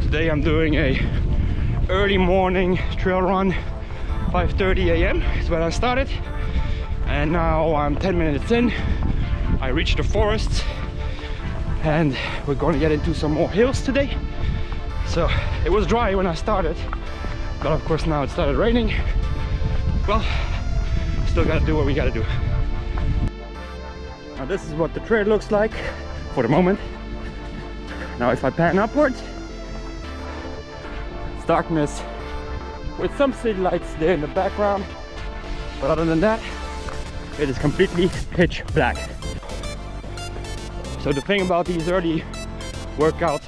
today I'm doing a early morning trail run. 5:30 a.m. is when I started, and now I'm 10 minutes in. I reached the forest and we're going to get into some more hills today. So it was dry when I started, but of course now it started raining. Well, still gotta do what we gotta do. Now this is what the trail looks like for the moment. Now if I pan upwards, it's darkness with some city lights there in the background, but other than that it is completely pitch black. So the thing about these early workouts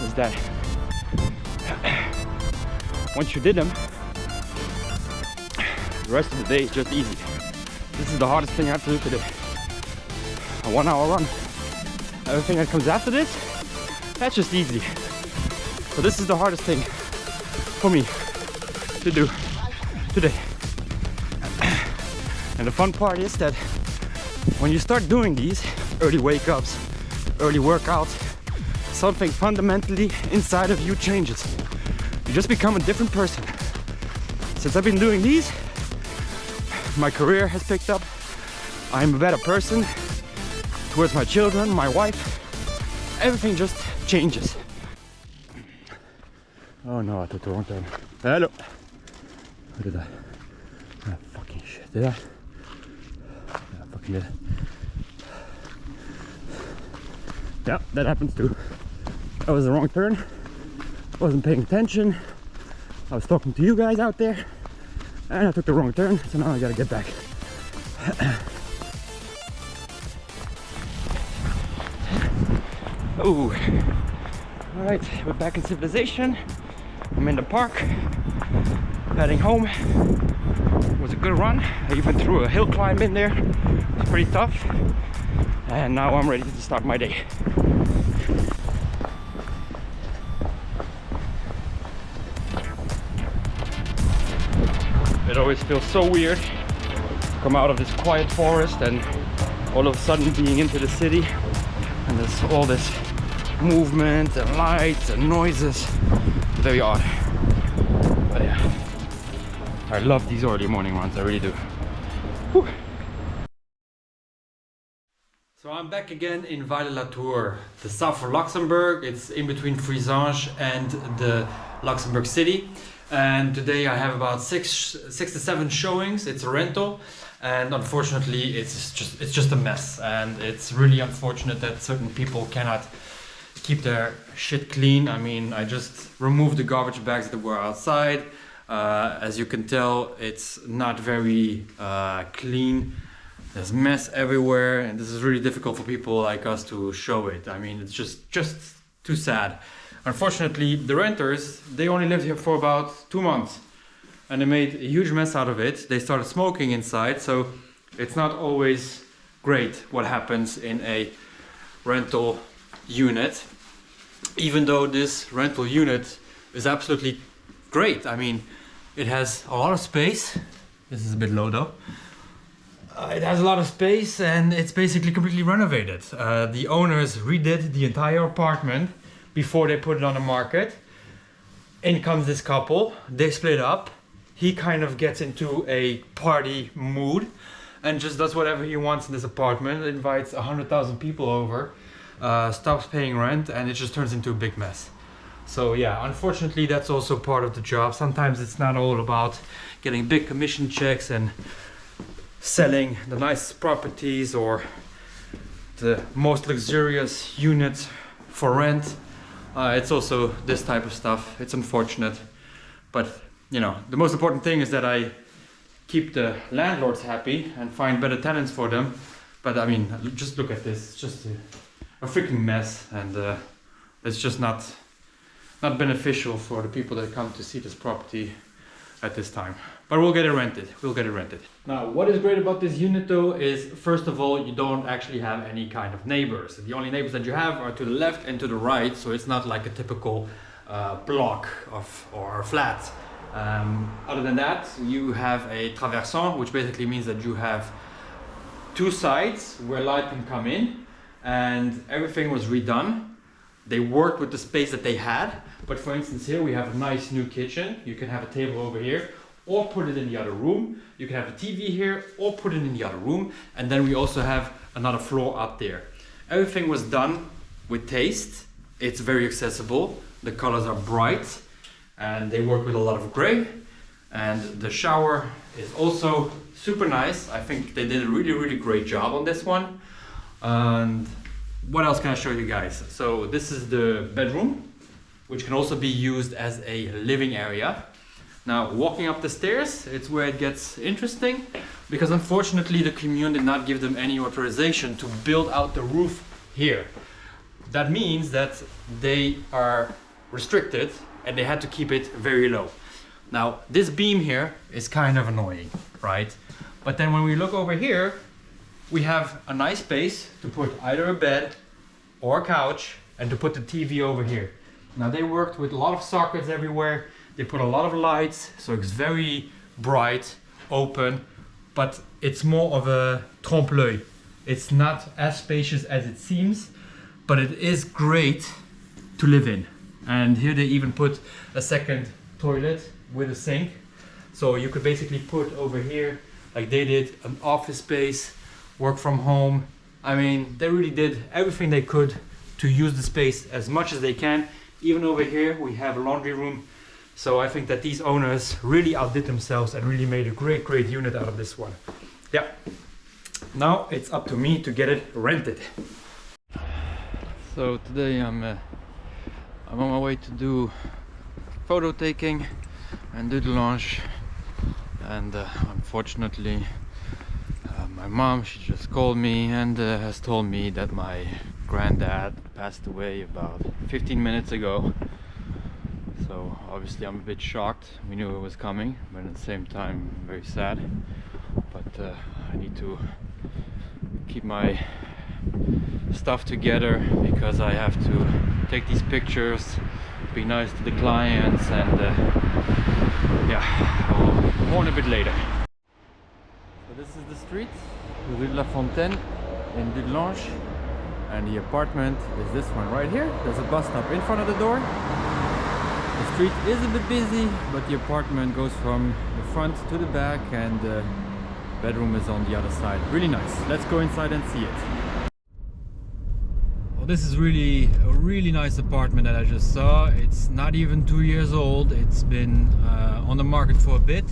is that once you did them, the rest of the day is just easy. This is the hardest thing I have to do today. A 1 hour run. Everything that comes after this, that's just easy. So this is the hardest thing for me to do today. And the fun part is that when you start doing these early wake-ups, early workouts, something fundamentally inside of you changes. You just become a different person. Since I've been doing these, my career has picked up. I'm a better person towards my children, my wife. Everything just changes. Oh no, I took the wrong turn. Hello. What did I? Oh, fucking shit. Did I? Yeah, I fucking did. Yeah, that happens too. That was the wrong turn. I wasn't paying attention. I was talking to you guys out there, and I took the wrong turn, so now I gotta get back. Oh, all right, we're back in civilization. I'm in the park, heading home. It was a good run. I even threw a hill climb in there. It's pretty tough. And now I'm ready to start my day. It always feels so weird to come out of this quiet forest and all of a sudden being into the city, and there's all this movement and lights and noises. Very odd. But yeah, I love these early morning runs, I really do. Whew. So I'm back again in Vallée-la-Tour, the south of Luxembourg. It's in between Frisange and the Luxembourg city. And today I have about six to seven showings. It's a rental, and unfortunately it's just a mess. And it's really unfortunate that certain people cannot keep their shit clean. I mean, I just removed the garbage bags that were outside. As you can tell, it's not very clean. There's mess everywhere, and this is really difficult for people like us to show it. I mean, it's just too sad. Unfortunately, the renters, they only lived here for about 2 months, and they made a huge mess out of it. They started smoking inside, so it's not always great what happens in a rental unit. Even though this rental unit is absolutely great. I mean, it has a lot of space. This is a bit low though. It has a lot of space, and it's basically completely renovated. The owners redid the entire apartment before they put it on the market. In comes this couple, they split up. He kind of gets into a party mood and just does whatever he wants in this apartment, invites 100,000 people over, stops paying rent, and it just turns into a big mess. So yeah, unfortunately that's also part of the job. Sometimes it's not all about getting big commission checks and selling the nice properties or the most luxurious units for rent. It's also this type of stuff. It's unfortunate, but you know, the most important thing is that I keep the landlords happy and find better tenants for them. But I mean, just look at this. It's just a freaking mess, and it's just not beneficial for the people that come to see this property at this time. But we'll get it rented. We'll get it rented. Now, what is great about this unit though is, first of all, you don't actually have any kind of neighbors. The only neighbors that you have are to the left and to the right, so it's not like a typical block or flat. Other than that, you have a traversant, which basically means that you have two sides where light can come in, and everything was redone. they worked with the space that they had. But for instance, here we have a nice new kitchen. You can have a table over here or put it in the other room. You can have a TV here or put it in the other room. And then we also have another floor up there. Everything was done with taste. It's very accessible. The colors are bright and they work with a lot of gray. And the shower is also super nice. I think they did a really great job on this one. And what else can I show you guys? So this is the bedroom, which can also be used as a living area. Now, walking up the stairs, it's where it gets interesting, because unfortunately the commune did not give them any authorization to build out the roof here. That means that they are restricted and they had to keep it very low. Now, this beam here is kind of annoying, right? But then when we look over here, we have a nice space to put either a bed or a couch and to put the TV over here. Now, they worked with a lot of sockets everywhere. They put a lot of lights, so it's very bright, open, but it's more of a trompe-l'œil. It's not as spacious as it seems, but it is great to live in. And here they even put a second toilet with a sink. So you could basically put over here, like they did, an office space, work from home. I mean, they really did everything they could to use the space as much as they can. Even over here, we have a laundry room. So I think that these owners really outdid themselves and really made a great unit out of this one. Yeah. Now it's up to me to get it rented. So today I'm on my way to do photo taking and do the launch. And unfortunately, my mom, she just called me and has told me that my granddad passed away about 15 minutes ago. So obviously I'm a bit shocked. We knew it was coming, but at the same time very sad. But I need to keep my stuff together because I have to take these pictures, be nice to the clients, and yeah, I'll warn a bit later. So this is the street, Rue de la Fontaine in Dudelange, and the apartment is this one right here. There's a bus stop in front of the door. The street is a bit busy, but the apartment goes from the front to the back, and the bedroom is on the other side. Really nice. Let's go inside and see it. Well, this is really a really nice apartment that I just saw. It's not even 2 years old. It's been on the market for a bit.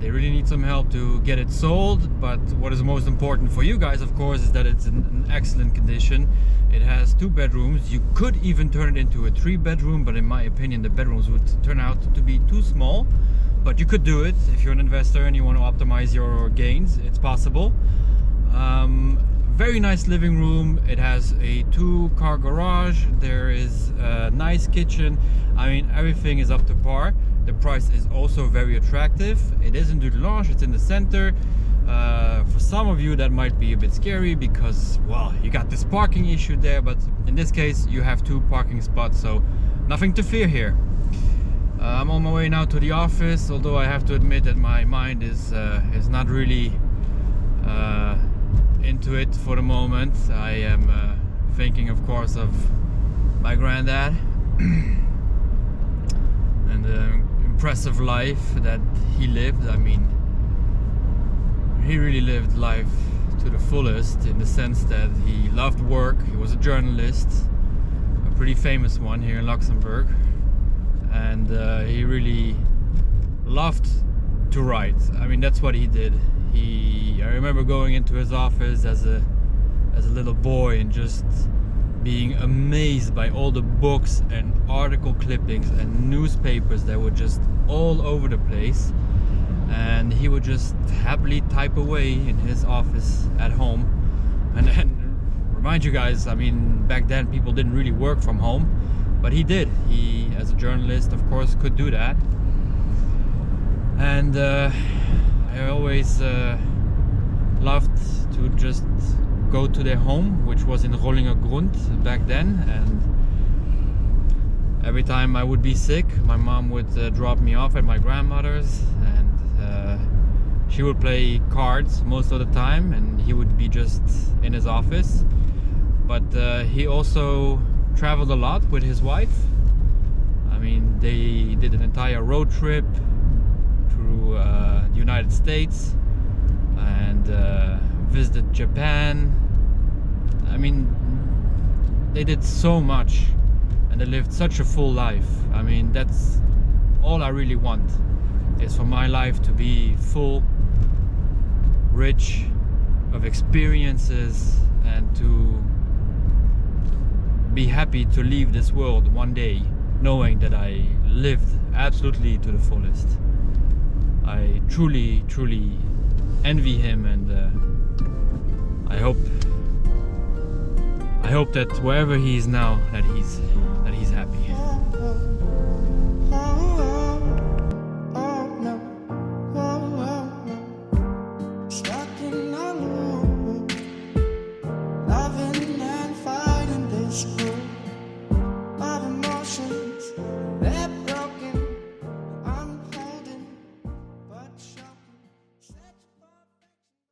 They really need some help to get it sold, but what is most important for you guys, of course, is that it's in an excellent condition. It has 2 bedrooms. You could even turn it into a 3-bedroom, but in my opinion the bedrooms would turn out to be too small. But you could do it if you're an investor and you want to optimize your gains. It's possible. Very nice living room. It has a 2-car garage. There is a nice kitchen. I mean, everything is up to par. The price is also very attractive. It is in Dudelange, it's in the center. For some of you that might be a bit scary because, well, you got this parking issue there, but in this case you have 2 parking spots, so nothing to fear here. I'm on my way now to the office, although I have to admit that my mind is not really into it for the moment. I am thinking, of course, of my granddad and the impressive life that he lived. I mean, he really lived life to the fullest, in the sense that he loved work. He was a journalist, a pretty famous one here in Luxembourg, and he really loved to write. I mean, that's what he did. I remember going into his office as a little boy and just being amazed by all the books and article clippings and newspapers that were just all over the place, and he would just happily type away in his office at home. And then, remind you guys, I mean, back then people didn't really work from home, but he did. He, as a journalist, of course, could do that. And I always loved to just go to their home, which was in Rollinger Grund back then, and every time I would be sick, my mom would drop me off at my grandmother's, and she would play cards most of the time, and he would be just in his office. But he also traveled a lot with his wife. I mean, they did an entire road trip through the United States and visited Japan. I mean, they did so much and they lived such a full life. I mean, that's all I really want, is for my life to be full, rich of experiences, and to be happy to leave this world one day knowing that I lived absolutely to the fullest. I truly envy him, and I hope that wherever he is now, that he's happy.